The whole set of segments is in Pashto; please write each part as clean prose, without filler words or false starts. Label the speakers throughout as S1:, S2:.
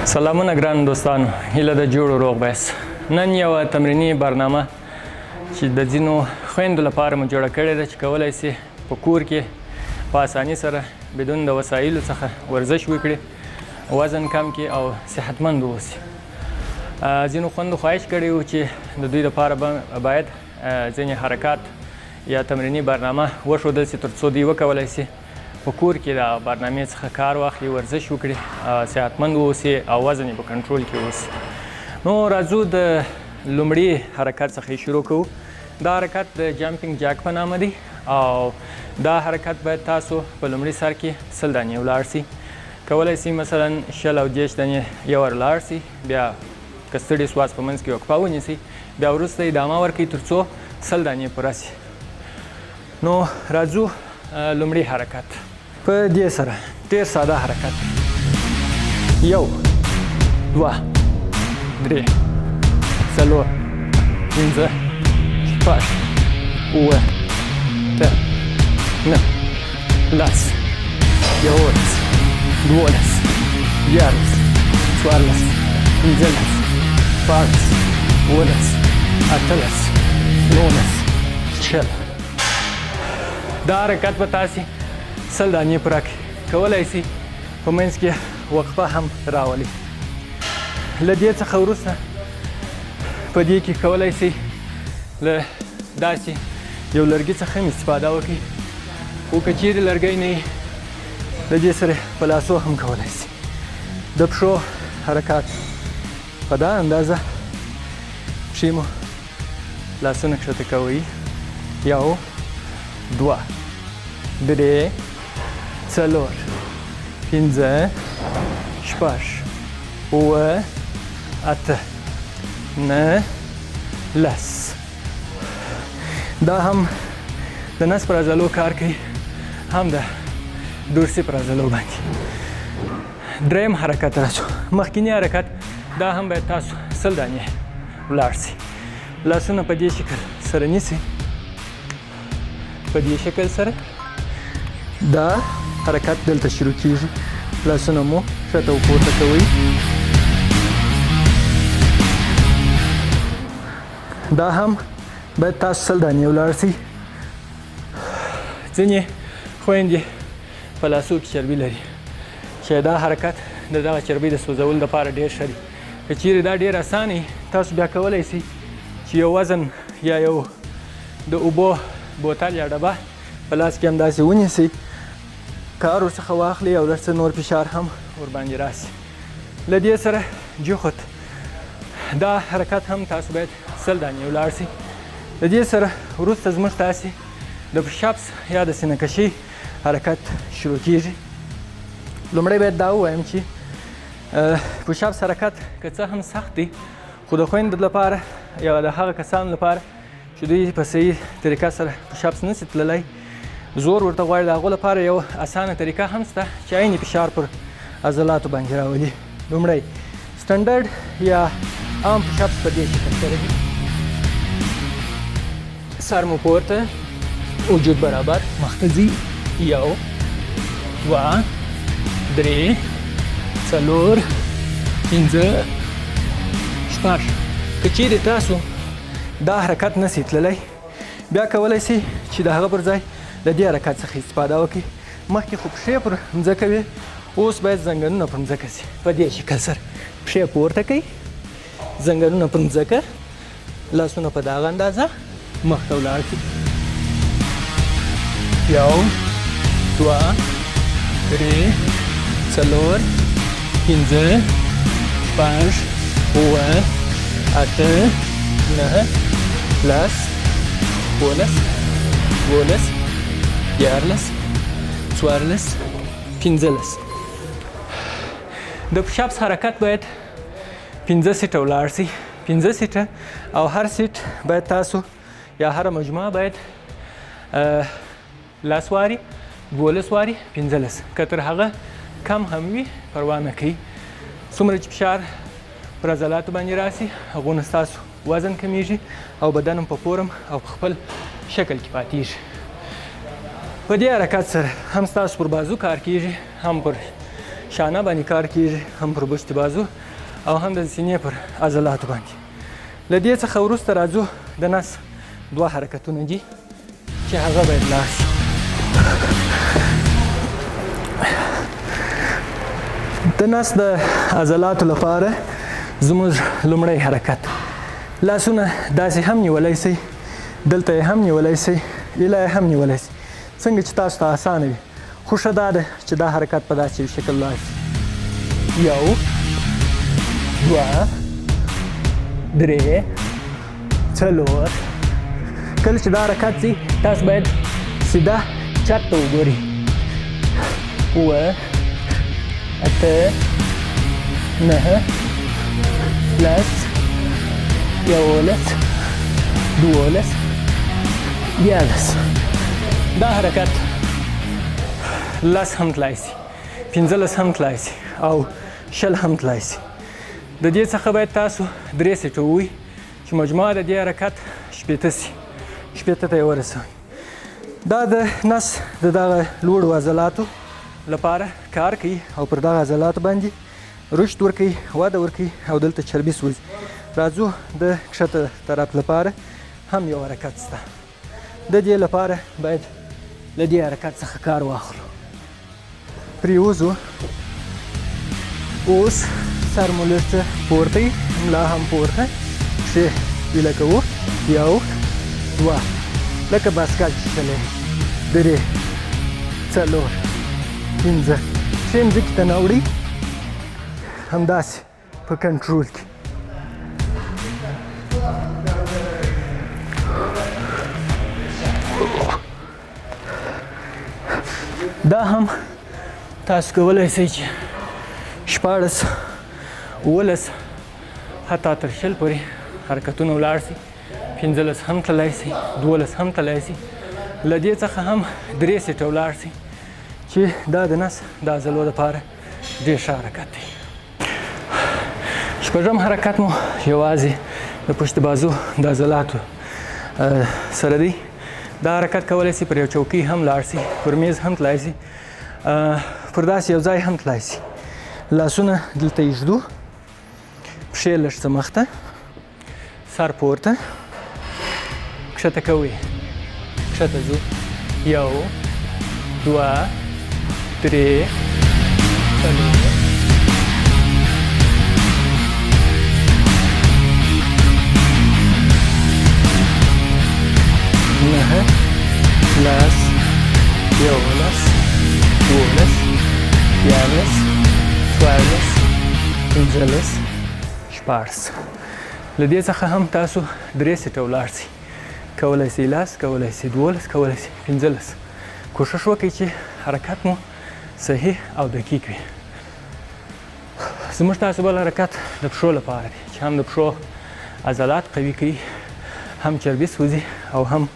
S1: سلامونه ګران دوستانو، هیله د جوړو روغ بیاست. نن یوه تمریني برنامه چې د ځینو خویندو لپاره مو جوړه کړې ده چې کولی سي په کور کې په اساني سره بدون د وسایلو څخه ورزش وکړي، وزن کم کړي او صحتمند واوسي. ځینو خویندو خواهش کړی و چې د دوی لپاره باید ځینې حرکات یا تمریني برنامه وښودل سي تر څو دوی وکولی سي په کور کې د برنامې څخه کار واخلي، ورزش وکړي، صحتمند واوسي او وزن یې په کنټرول کې واوسي. نو راځو د لومړي حرکت څخه شروع کوو. دا حرکت د جمپینګ جاک په نامه دی او دا حرکت باید تاسو په لومړي سر کې 100 دانې ولاړ سي. کولی سي مثلا 60 او 10 دانې یو ور لاړ سي، بیا که ستړي سواست په منځ کې وقفه ونیسئ، بیا وروسته ادامه ورکړئ تر څو 100 دانې پوره سي. نو راځو لومړي حرکت په دې سره ډېر ساده حرکت. 1 2 3 4 5 6 7 8 9 10 11 12 14 15 16 18 19 20. دا حرکت به تاسې 100 دانې پوره کړئ. کولی سي په منځ کې وقفه هم راولي. له دې څخه وروسته په دې کې کولی سي له داسې یو لرګي څخه هم استفاده وکړئ، خو که چیرې لرګی نه وي د دې سره په لاسو هم کولی سي. د پښو حرکات په دا اندازه پښې مو لاسونه کښته کوئ. 1 2 3 4 5 6 7 8 9 10. دا هم د نس پر عضلو کار کوي، هم د دورسي پر عضلو باندې. دریم حرکت راځو. مخکینی حرکت دا هم باید تاسو 100 دانې ولاړ سي. لاسونه په دې شکل سره نیسئ، په دې شکل سره دا حرکت دلته شروع کیږي. لاسونه مو ښکته او پورته کوئ. دا هم باید تاسو 100 دانې ولاړ سئ. ځینې خویندې په لاسو کې چربي لري چې دا حرکت د دغه چربي د سوځولو لپاره ډېر ښه دی. که چیرې دا ډېر اسانه وي، تاسو بیا کولی سئ چې یو وزن یا یو د اوبو بوتل یا ډبه په لاس کې هم داسې ونیسئ، کار ورڅخه واخلئ او لږ څه نور فشار هم ورباندې راسي. له دې سره جوخت دا حرکت هم تاسو باید 100 دانې ولاړ سئ. د دې سره وروسته زموږ تاسې د پشاپس یا د سینه کشي حرکت شروع کیږي. لومړی باید دا ووایم چې پشاپس حرکت که څه هم سخت دی، خو د خویندو لپاره یا د هغه کسانو لپاره چې دوی په صحیح طریقه سره پشاپس نشي تللی، زور ورته غواړي، د هغو لپاره یو اسانه طریقه هم شته چې عیني فشار پر عضلاتو باندې راولي. لومړی سټنډرډ یا عام پشاپس په دې شکل سره دي. سر مو پورته، وجود برابر، مخته ځي. 1 2 3 4 5 6. که چیرې تاسو دا حرکت نشئ تللی، بیا کولی سئ چې د هغه پر ځای د دې حرکت څخه استفاده وکړئ. مخکې خو پښې پر مځکه وې، اوس باید زنګنونه پر مځکه سي. په دې شکل سره پښې پورته کړئ، زنګنونه پر مځکه، لاسونه په دغه اندازه مخته ولاړ کړئ. 1 2 3 4 5 6 7 8 9 10 11 12 14 15. د پشاپس حرکت باید 15 سیټه ولاړ سي. 15 سیټه او هر سیټ باید تاسو یا هر مجموعه باید 10 واري 12 واري 15. که تر هغه کم هم وي پروا نه کوي. څومره چې فشار پر عضلاتو باندې راسي، هغونه ستاسو وزن کمیږي او بدن هم په فورم او په خپل شکل کې پاتېږي. په دې حرکت سره هم ستاسو پر بازو کار کیږي، هم پر شانه باندې کار کیږي، هم پر پشت بازو او هم د سینې پر عضلاتو باندې. له دې څخه وروسته راځو د نس 2 حرکتونه دي چې هغه باید لاړ شي. د نس د عضلاتو لپاره زموږ لومړی حرکت، لاسونه داسې هم نیولی شئ، دلته یې هم نیولی شئ، ایله یې هم نیولی شئ، څنګه چې تاسو ته اسانه وي. خو ښه دا ده چې دا حرکت په داسې یو شکل لاړ شي. 1 2 3 4. کله چې دا حرکت شي تاسو باید سیده چت ته وګورئ. 7 8 9 10 11 12 11. دا حرکت 10 هم تلای شي، 15 هم تلای شي او 20 هم تلای شي. د دې څخه باید تاسو 3 سیټه ووهئ چې مجموعه د دې حرکت 80 شي، 80 ته یې ورسوئ. دا د نس د دغه لوړو عضلاتو لپاره کار کوي او پر دغه عضلاتو باندې رشد ورکوي، وده ورکوي او دلته چربي سوځي. راځو د کښته طرف لپاره هم یو حرکت شته. د دې لپاره باید له دې حرکت څخه کار واخلو. پریوځو. اوس سر مو لږ څه پورته وي، ملا هم پورته، پښې ایله کوو. 1 2 لکه باسکل چې چلوي. 3 4 5. پښې مځکې ته نه وړئ، همداسې په کنټرول کې. دا هم تاسو کولی شئ چې 14 15 حتی تر 20 پورې حرکتونه ولاړ شي. 15 هم تللی شي، 12 هم تللی شي. له دې څخه هم 3 سیټه ولاړ شي چې دا د نس د عضلو دپاره ډېر ښه حرکت دی. 6م حرکت مو یوازې د پشت بازو د عضلاتو سره دی. دا حرکت کولی شي پر یو چوکۍ هم لاړ شي، پر میز هم تلای شي، پر داسې یو ځای هم تلای شي. لاسونه دلته ایږدو، پښې لږ څه مخته، سر پورته، کښته کوئ، کښته ځو. 1 2 3 4 9 10 11 12 13 14 15 16. له دې څخه هم تاسو 3 سیټه ولاړ شئ. کولی شئ 10، کولی شئ 12، کولی شئ 15. کوشش وکړئ چې حرکت مو صحیح او دقیق وي. زموږ تاسو بل حرکت د پښو لپاره دی چې هم د پښو عضلات قوي کوي، هم چربي سوځي او هم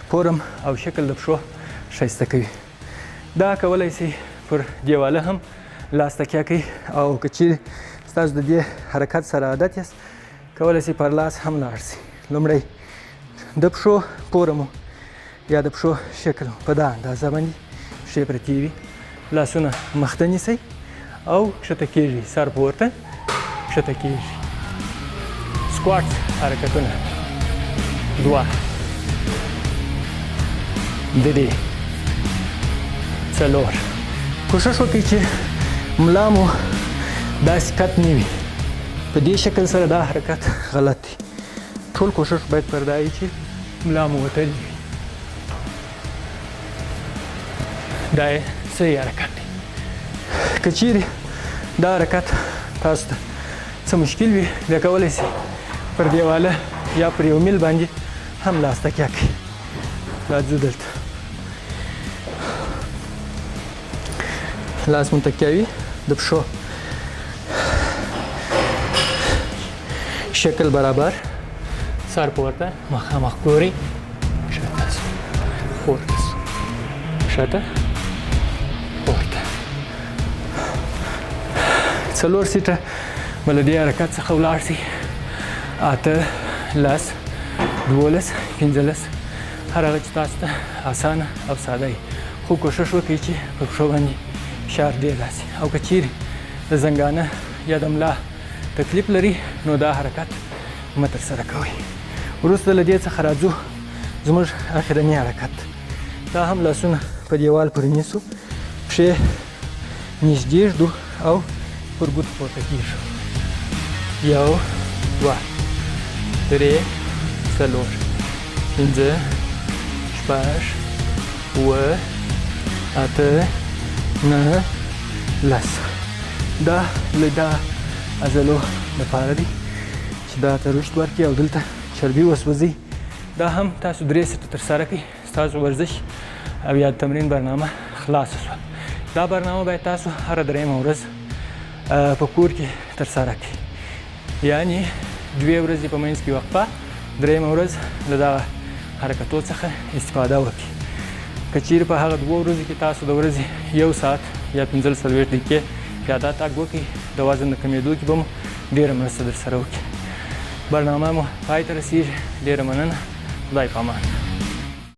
S1: فورم او شکل د پښو ښایسته کوي. دا کولی شئ پر دیواله هم لاس تکیه کوئ او که چیرې ستاسو د دې حرکت سره عادت یاست کولی شئ پر لاس هم لاړ شئ. لومړی د پښو فورم یا د پښو شکل په دا اندازه باندې پښې پرتې وي، لاسونه مخته نیسئ او کښته کیږئ، سر پورته، کښته کیږئ. سکواټ حرکتونه 2 3 4. کوشش وکړئ چې ملا مو داسې کت نه وي. په دې شکل سره دا حرکت غلط دی. ټول کوشش باید پر دا وي چې ملا مو وتلې وي. دا یې صحیح حرکت دی. که چیرې دا حرکت تاسو ته څه مشکل وي بیا کولی شئ پر دیواله یا پر یو میل باندې هم لاس تکیه کړئ. راځو دلته لاس مو تکیه وي، د پښو شکل برابر، سر پورته، مخامخ ګورئ، کښته ځو، پورته ځو، کښته، پورته. 4 سیټه به له دې حرکت څخه ولاړ شئ. 8 10 12 15 هر هغه چې تاسو ته اسانه او ساده وي، خو کوشش وکړئ چې په پښو باندې فشار ډېر راسي. او که چیرې د زنګانه یا د ملا تکلیف لري نو دا حرکت مه ترسره کوئ. وروسته له دې څخه راځو زموږ اخرني حرکت. دا هم لاسونه په دیوال پورې نیسو، پښې نږدې ږدو او پر ګوتو پورته کېږو. 1 2 3 4 5 6 7 8 9 10. دا له دا عضلو لپاره دی چې دا ته رشد ورکړي او دلته چربي وسوځي. دا هم تاسو 3 ساعته ترسره کړئ. ستاسو ورزش او یا تمرین برنامه خلاصه شوه. دا برنامه باید تاسو هره درېیمه ورځ په کور کې ترسره کړئ، یعنې 2 ورځې په منځ کې وقفه، درېیمه ورځ له دغه حرکتو څخه استفاده وکړئ. که چیرې په هغه 2 ورځو کې تاسو د ورځې 1 ساعت یا 45 دقیقې پیاده تګ وکړئ، د وزن د کمېدو کې به مو ډېره مرسته درسره وکړي. برنامه مو پای ته رسېږي. ډېره مننه. خدای په امان.